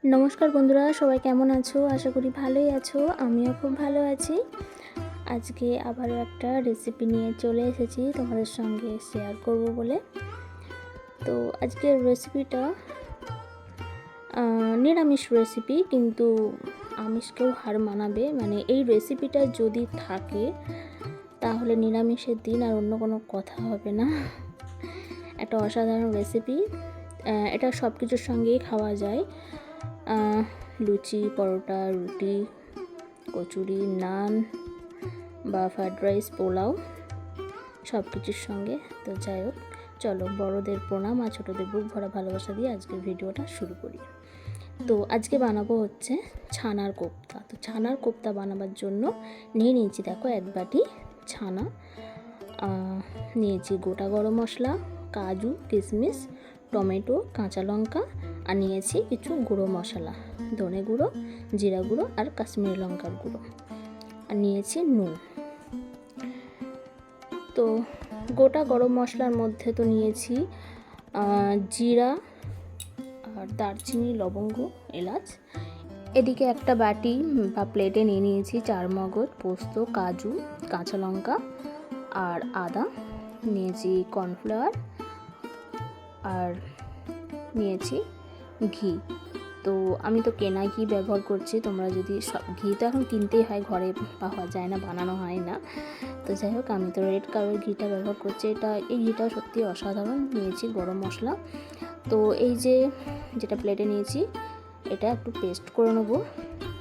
नमस्कार बंधुरा सबाई केमन आछो आशा करी भालोई आछो। आमिও खूब भालो आछि। आज के आबारो एकटा रेसिपि निये चले एसेछि तोमादेर संगे शेयर करब बोले। तो आजकेर रेसिपिटा निरामिष रेसिपि किन्तु आमिषकेও हार मानाबे, माने এই রেসিপিটা যদি থাকে তাহলে নিরামিষের দিন আর অন্য কোনো কথা হবে না। একটা অসাধারণ রেসিপি। এটা সব কিছুর সঙ্গেই খাওয়া যায়। লুচি, পরোটা, রুটি, কচুরি, নান বা ফ্রাইড রাইস, পোলাও সব কিছুর সঙ্গে। তো যাই হোক, চলো বড়দের প্রণাম আর ছোটদের বুক ভরা ভালোবাসা দিয়ে আজকের ভিডিওটা শুরু করি। তো আজকে বানাবো হচ্ছে ছানার কোপ্তা। তো ছানার কোপ্তা বানাবার জন্য নিয়ে নিয়েছি দেখো এক বাটি ছানা, নিয়েছি গোটা গরম মশলা, কাজু, কিশমিশ, টমেটো, কাঁচা লঙ্কা আর নিয়েছি কিছু গুঁড়ো মশলা, ধনে গুঁড়ো, জিরা গুঁড়ো আর কাশ্মীরি লঙ্কার গুঁড়ো, আর নিয়েছি নুন। তো গোটা গরম মশলার মধ্যে তো নিয়েছি জিরা আর দারচিনি, লবঙ্গ, এলাচ। এদিকে একটা বাটি বা প্লেটে নিয়ে নিয়েছি চারমগজ, পোস্ত, কাজু, কাঁচা লঙ্কা আর আদা, নিয়েছি কর্নফ্লাওয়ার আর নিয়েছি ঘি। তো আমি তো কেনা ঘি ব্যবহার করছি, তোমরা যদি ঘি তো এখন কিনতেই হয়, ঘরে পাওয়া যায় না, বানানো হয় না। তো যাই হোক, আমি তো রেড কালার ঘিটা ব্যবহার করছি। এই ঘিটা সত্যি অসাধারণ। নিয়েছি গরম মশলা। তো এই যেটা প্লেটে নিয়েছি এটা একটু পেস্ট করে নেবো।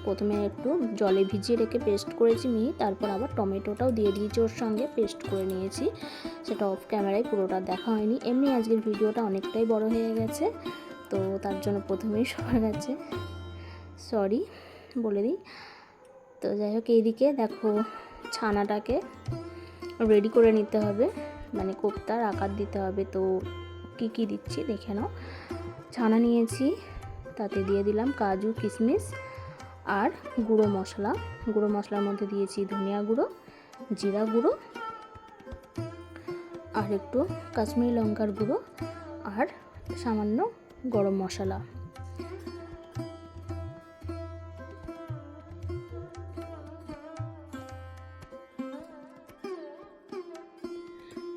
প্রথমে একটু জলে ভিজিয়ে রেখে পেস্ট করেছি তারপর আবার টমেটোটাও দিয়ে দিয়েছি ওর সঙ্গে, পেস্ট করে নিয়েছি। সেটা অফ ক্যামেরায় পুরোটা দেখা হয়নি, এমনি আজকের ভিডিওটা অনেকটাই বড় হয়ে গেছে, তো তার জন্য প্রথমেই সবার কাছে সরি বলে দিই। তো যাই হোক, এইদিকে দেখো ছানাটাকে রেডি করে নিতে হবে, মানে কোপ্তার আকার দিতে হবে। তো কি দিচ্ছি দেখে নাও। ছানা নিয়েছি, তাতে দিয়ে দিলাম কাজু, কিশমিশ আর গুঁড়ো মশলা। গুঁড়ো মশলার মধ্যে দিয়েছি ধনিয়া গুঁড়ো, জিরা গুঁড়ো আর একটু কাশ্মীরি লঙ্কার গুঁড়ো আর সামান্য গরম মশলা।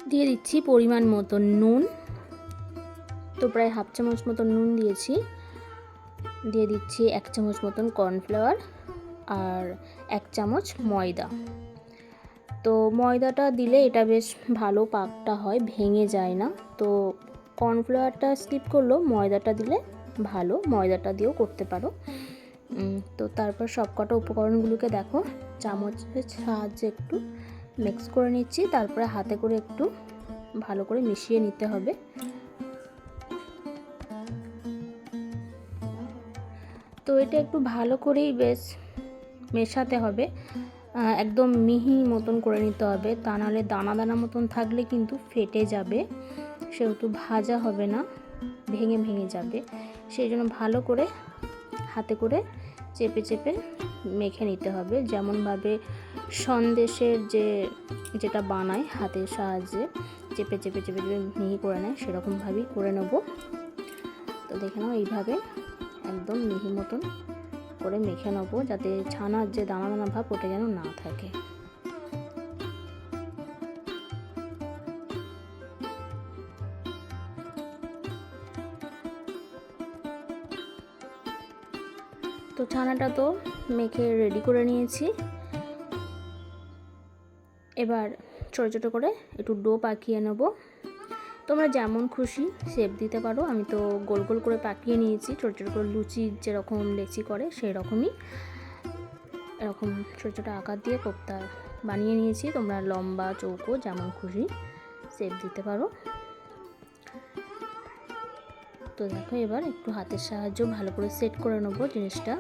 দিয়ে দিচ্ছি পরিমাণ মতো নুন, তো প্রায় হাফ চামচ মতন নুন দিয়েছি। দিয়ে দিচ্ছি 1 চামচ মতন কর্নফ্লাওয়ার আর 1 চামচ ময়দা। তো ময়দাটা দিলে এটা বেশ ভালো পাকটা হয়, ভেঙে যায় না। তো কর্নফ্লাওয়ারটা স্কিপ করলেও ময়দাটা দিলে ভালো, ময়দাটা দিয়েও করতে পারো। তো তারপর সব কটা উপকরণগুলোকে দেখো চামচের সাহায্যে একটু মিক্স করে নিচ্ছি, তারপরে হাতে করে একটু ভালো করে মিশিয়ে নিতে হবে। তো এটা একটু ভালো করেই বেশ মেশাতে হবে, একদম মিহি মতন করে নিতে হবে, তা নাহলে দানা দানা মতন থাকলে কিন্তু ফেটে যাবে, সেহেতু ভাজা হবে না, ভেঙে ভেঙে যাবে। সেই জন্য ভালো করে হাতে করে চেপে চেপে মেখে নিতে হবে, যেমনভাবে সন্দেশের যেটা বানায় হাতের সাহায্যে চেপে চেপে চেপে চেপে মিহি করে নেয়, সেরকমভাবেই করে নেব। তো দেখে নাও, এইভাবে একদম মিহি মতন করে মেখে নেবো, যাতে ছানার যে দানা দানা ভাব ওটা যেন না থাকে। তো ছানাটা তো মেখে রেডি করে নিয়েছি। এবার ছোটো ছোটো করে একটু ডো পাকিয়ে নেব। তোমরা যেমন খুশি শেপ দিতে পারো, আমি তো গোল গোল করে পাকিয়ে নিয়েছি, ছোটো ছোটো করে লুচি যেরকম লেচি করে সেই রকমই এরকম ছোটো ছোটো আকার দিয়ে কোপ্তা বানিয়ে নিয়েছি। তোমরা লম্বা, চৌকো যেমন খুশি শেপ দিতে পারো। তো দেখো, এবার একটু হাতের সাহায্যে ভালো করে সেট করে নেবো জিনিসটা।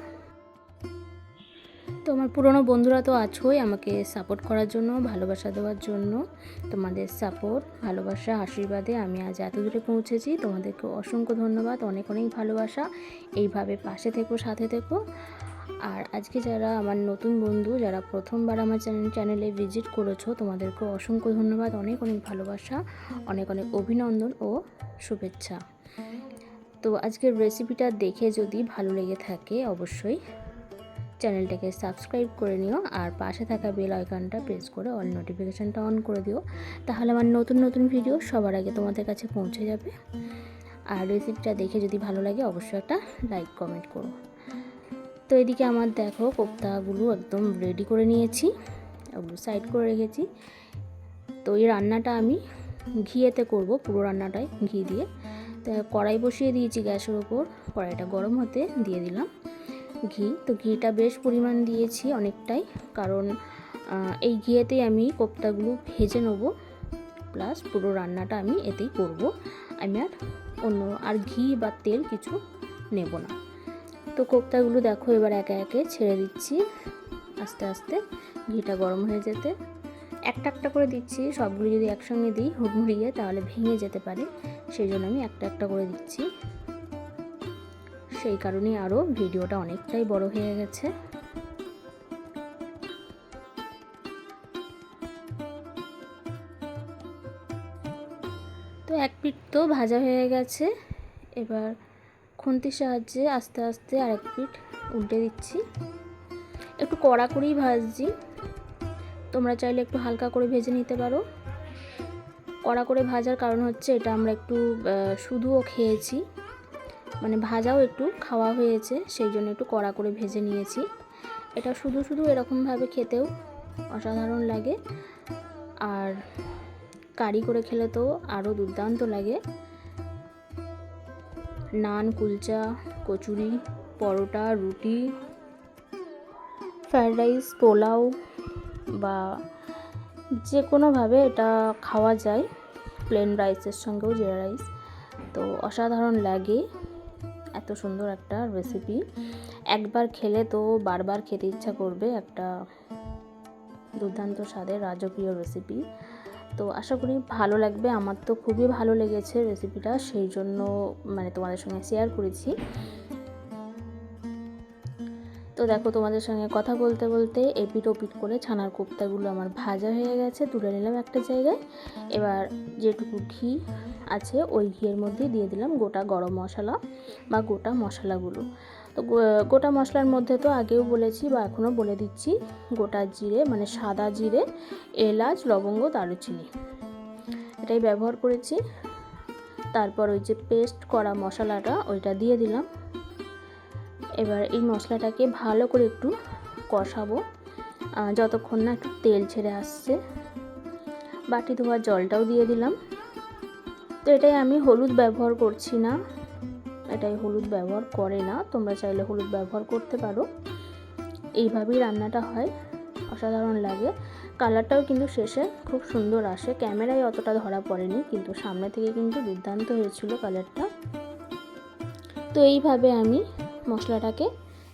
তো আমার পুরনো বন্ধুরা তো আছোই আমাকে সাপোর্ট করার জন্য, ভালোবাসা দেওয়ার জন্য। তোমাদের সাপোর্ট, ভালোবাসা, আশীর্বাদে আমি আজ এত দূরে পৌঁছেছি। তোমাদেরকে অসংখ্য ধন্যবাদ, অনেক অনেক ভালোবাসা। এইভাবে পাশে থেকো, সাথে থেকো। আর আজকে যারা আমার নতুন বন্ধু, যারা প্রথমবার আমার চ্যানেলে ভিজিট করেছো, তোমাদেরকে অসংখ্য ধন্যবাদ, অনেক অনেক ভালোবাসা, অনেক অনেক অভিনন্দন ও শুভেচ্ছা। তো আজকের রেসিপিটা দেখে যদি ভালো লেগে থাকে অবশ্যই চ্যানেলটাকে সাবস্ক্রাইব করে নিও, আর পাশে থাকা বেল আইকনটা প্রেস করে অল নোটিফিকেশানটা অন করে দিও, তাহলে আমার নতুন নতুন ভিডিও সবার আগে তোমাদের কাছে পৌঁছে যাবে। আর রেসিপিটা দেখে যদি ভালো লাগে অবশ্যই একটা লাইক কমেন্ট করো। তো এদিকে আমার দেখো কোপ্তাগুলো একদম রেডি করে নিয়েছি, ওগুলো সাইড করে রেখেছি। তো এই রান্নাটা আমি ঘিয়েতে করব, পুরো রান্নাটাই ঘি দিয়ে। তো কড়াই বসিয়ে দিয়েছি গ্যাসের ওপর, কড়াইটা গরম হতে দিয়ে দিলাম ঘি। তো ঘিটা বেশ পরিমাণ দিয়েছি অনেকটাই, কারণ এই ঘিয়েতেই আমি কোপ্তাগুলো ভেজে নেব, প্লাস পুরো রান্নাটা আমি এতেই করব। আমি আর ঘি বা তেল কিছু নেব না। তো কোপ্তাগুলো দেখো এবার একে একে ছেড়ে দিচ্ছি আস্তে আস্তে, ঘিটা গরম হয়ে যেতে একটা একটা করে দিচ্ছি। সবগুলো যদি একসঙ্গে দিই হুড়মুড়িয়ে তাহলে ভেঙে যেতে পারে, সেই জন্য আমি একটা একটা করে দিচ্ছি। সেই কারণেই আরও ভিডিওটা অনেকটাই বড় হয়ে গেছে। তো এক পিঠ তো ভাজা হয়ে গেছে, এবার খুন্তির সাহায্যে আস্তে আস্তে আরেক পিঠ উল্টে দিচ্ছি। একটু কড়া করেই ভাজছি, তোমরা চাইলে একটু হালকা করে ভেজে নিতে পারো। কড়া করে ভাজার কারণ হচ্ছে এটা আমরা একটু শুধুও খেয়েছি, মানে ভাজাও একটু খাওয়া হয়েছে, সেই জন্য একটু কড়া করে ভেজে নিয়েছি। এটা শুধু শুধু এরকমভাবে খেতেও অসাধারণ লাগে, আর কারি করে খেলে তো আরও দুর্দান্ত লাগে। নান, কুলচা, কচুরি, পরোটা, রুটি, ফ্রায়েড রাইস, পোলাও বা যে কোনোভাবে এটা খাওয়া যায়, প্লেন রাইসের সঙ্গেও, জিরা রাইস। তো অসাধারণ লাগে, এত সুন্দর একটা রেসিপি। একবার খেলে তো বারবার খেতে ইচ্ছা করবে, একটা দুর্দান্ত স্বাদের রাজকীয় রেসিপি। তো আশা করি ভালো লাগবে, আমার তো খুবই ভালো লেগেছে রেসিপিটা, সেই জন্য মানে তোমাদের সঙ্গে শেয়ার করেছি। তো দেখো তোমাদের সঙ্গে কথা বলতে বলতে এপিট ওপিট করে ছানার কোপ্তাগুলো আমার ভাজা হয়ে গেছে, তুলে নিলাম একটা জায়গায়। এবার যেটুকু ঘি আছে ওই ঘিয়ের মধ্যে দিয়ে দিলাম গোটা গরম মশলা বা গোটা মশলাগুলো। তো গোটা মশলার মধ্যে তো আগেও বলেছি বা এখনও বলে দিচ্ছি, গোটা জিরে মানে সাদা জিরে, এলাচ, লবঙ্গ, দারুচিনি এটাই ব্যবহার করেছি। তারপর ওই যে পেস্ট করা মশলাটা ওইটা দিয়ে দিলাম। এবার এই মশলাটাকে ভালো করে একটু কষাবো যতক্ষণ না একটু তেল ছেড়ে আসছে। বাটি ধোয়ার জলটাও দিয়ে দিলাম। তো এটাই আমি হলুদ ব্যবহার করছি না, এটাই হলুদ ব্যবহার করে না, তোমরা চাইলে হলুদ ব্যবহার করতে পারো। এইভাবেই রান্নাটা হয়, অসাধারণ লাগে। কালারটাও কিন্তু শেষে খুব সুন্দর আসে, ক্যামেরায় অতটা ধরা পড়েনি, কিন্তু সামনে থেকে কিন্তু দুর্দান্ত হয়েছিল কালারটা। তো এইভাবে আমি মশলাটাকে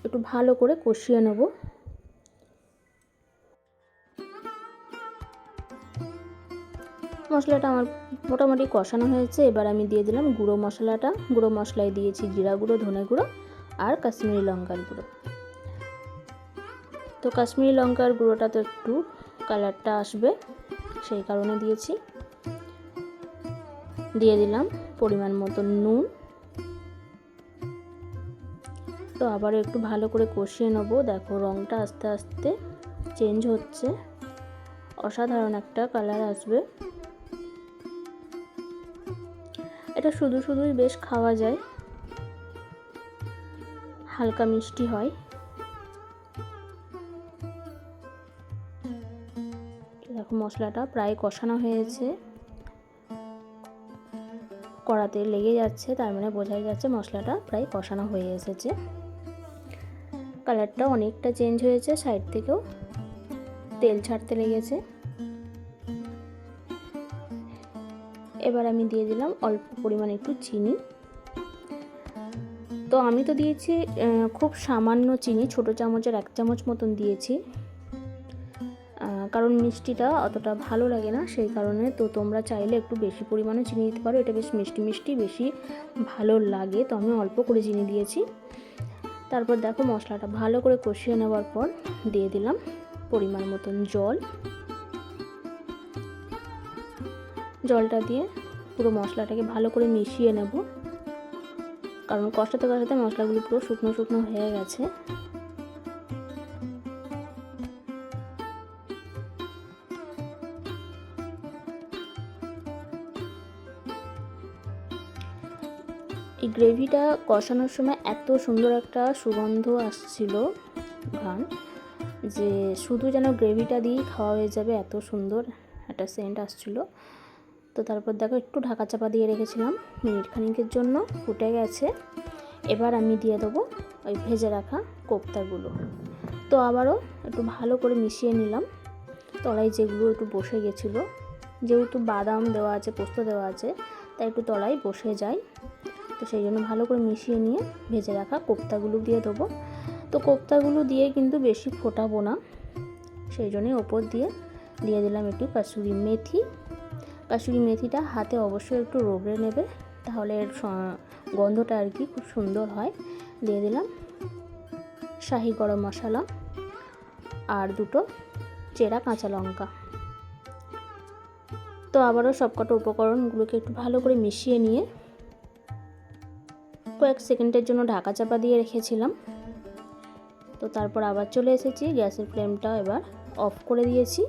একটু ভালো করে কষিয়ে নেব। মশলাটা আমার মোটামুটি কষানো হয়েছে, এবার আমি দিয়ে দিলাম গুঁড়ো মশলাটা। গুঁড়ো মশলায় দিয়েছি জিরা গুঁড়ো, ধনে গুঁড়ো আর কাশ্মীরি লঙ্কার গুঁড়ো। তো কাশ্মীরি লঙ্কার গুঁড়োটা তো একটু কালারটা আসবে, সেই কারণে দিয়েছি। দিয়ে দিলাম পরিমাণ মতো নুন। তো আবার একটু ভালো করে কষিয়ে নেব। দেখো রঙটা আস্তে আস্তে চেঞ্জ হচ্ছে, অসাধারণ একটা কালার আসবে। এটা শুধু শুধুই বেশ খাওয়া যায়, হালকা মিষ্টি হয়। দেখো মশলাটা প্রায় কষানো হয়েছে, কড়াতে লেগে যাচ্ছে, তার মানে বোঝাই যাচ্ছে মশলাটা প্রায় কষানো হয়ে এসেছে। কালারটা অনেকটা চেঞ্জ হয়েছে, সাইড থেকেও তেল ছাড়তে লেগেছে। এবার আমি দিয়ে দিলাম অল্প পরিমাণে একটু চিনি। তো আমি তো দিয়েছি খুব সামান্য চিনি, ছোটো চামচের 1 চামচ মতন দিয়েছি, কারণ মিষ্টিটা অতটা ভালো লাগে না, সেই কারণে। তো তোমরা চাইলে একটু বেশি পরিমাণে চিনি দিতে পারো, এটা বেশ মিষ্টি মিষ্টি বেশি ভালো লাগে, তো আমি অল্প করে চিনি দিয়েছি। তারপর দেখো মশলাটা ভালো করে কষিয়ে নেওয়ার পর দিয়ে দিলাম পরিমাণ মতন জল। জলটা দিয়ে পুরো মশলাটাকে ভালো করে মিশিয়ে নেব। কারণ কষাতে কষাতে মশলাগুলো পুরো শুকনো শুকনো হয়ে গেছে। এই গ্রেভিটা কষানোর সময় এত সুন্দর একটা সুগন্ধ আসছিল, ঘ্রাণ, যে শুধু যেন গ্রেভিটা দিয়েই খাওয়া হয়ে যাবে, এত সুন্দর একটা সেন্ট আসছিলো। তো তারপর দেখো একটু ঢাকা চাপা দিয়ে রেখেছিলাম মিনিট খানিকের জন্য, ফুটে গেছে। এবার আমি দিয়ে দেবো ওই ভেজে রাখা কোপ্তাগুলো। তো আবারও একটু ভালো করে মিশিয়ে নিলাম। তলায় যেগুলো একটু বসে গেছিলো, যেহেতু বাদাম দেওয়া আছে, পোস্ত দেওয়া আছে, তাই একটু তলায় বসে যায়। তো সেই জন্য ভালো করে মিশিয়ে নিয়ে ভেজে রাখা কোপ্তাগুলো দিয়ে দেবো। তো কোপ্তাগুলো দিয়ে কিন্তু বেশি ফোটাবো না, সেই জন্যই ওপর দিয়ে দিলাম একটু কাসুরি মেথি। কাসুরি মেথিটা হাতে অবশ্যই একটু রগড়ে নেবে, তাহলে এর গন্ধটা আর কি খুব সুন্দর হয়। দিয়ে দিলাম শাহি গরম মশলা আর দুটো চেরা কাঁচা লঙ্কা। তো আবারও সবকটা উপকরণগুলোকে একটু ভালো করে মিশিয়ে নিয়ে কয়েক সেকেন্ডের জন্য ঢাকা চাপা দিয়ে রেখেছিলাম। তো তারপর আবার চলে এসেছি, গ্যাসের ফ্লেমটা এবার অফ করে দিয়েছি।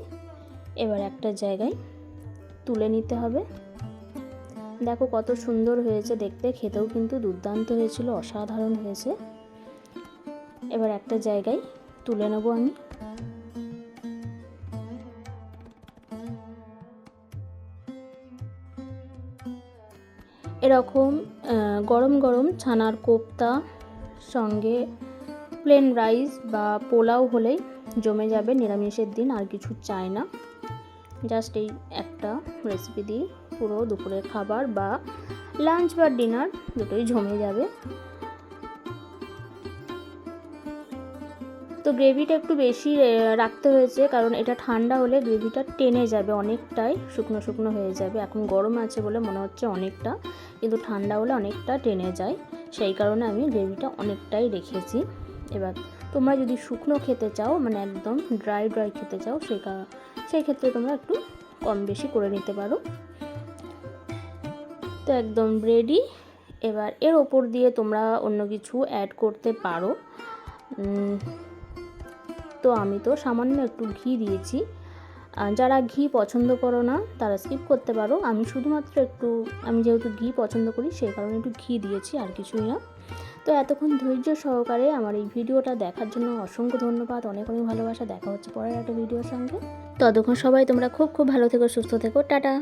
এবার একটা জায়গায় তুলে নিতে হবে। দেখো কত সুন্দর হয়েছে দেখতে, খেতেও কিন্তু দুর্দান্ত হয়েছিল, অসাধারণ হয়েছে। এবার একটা জায়গায় তুলে নেব আমি। এরকম গরম গরম ছানার কোপ্তা সঙ্গে প্লেন রাইস বা পোলাও হলেই জমে যাবে। নিরামিষের দিন আর কিছু চাই না, জাস্ট এই একটা রেসিপি দিয়ে পুরো দুপুরের খাবার বা লাঞ্চ বা ডিনার দুটোই জমে যাবে। তো গ্রেভিটা একটু বেশি রাখতে হয়েছে, কারণ এটা ঠান্ডা হলে গ্রেভিটা টেনে যাবে, অনেকটাই শুকনো শুকনো হয়ে যাবে। এখন গরম আছে বলে মনে হচ্ছে অনেকটা, কিন্তু ঠান্ডা হলে অনেকটা টেনে যায়, সেই কারণে আমি গ্রেভিটা অনেকটাই রেখেছি। এবার তোমরা যদি শুকনো খেতে চাও, মানে একদম ড্রাই খেতে চাও, সেই ক্ষেত্রে তোমরা একটু কম বেশি করে নিতে পারো। তো একদম রেডি। এবার এর ওপর দিয়ে তোমরা অন্য কিছু অ্যাড করতে পারো। তো আমি তো সামান্য একটু ঘি দিয়েছি, যারা ঘি পছন্দ করো না তারা স্কিপ করতে পারো। আমি শুধুমাত্র আমি যেহেতু ঘি পছন্দ করি সেই কারণে একটু ঘি দিয়েছি, আর কিছুই না। তো এতক্ষণ ধৈর্য সহকারে আমার এই ভিডিওটা দেখার জন্য অসংখ্য ধন্যবাদ, অনেক অনেক ভালোবাসা। দেখা হচ্ছে পরের একটা ভিডিওর সঙ্গে। ততক্ষণ সবাই তোমরা খুব খুব ভালো থেকো, সুস্থ থেকো, টাটা।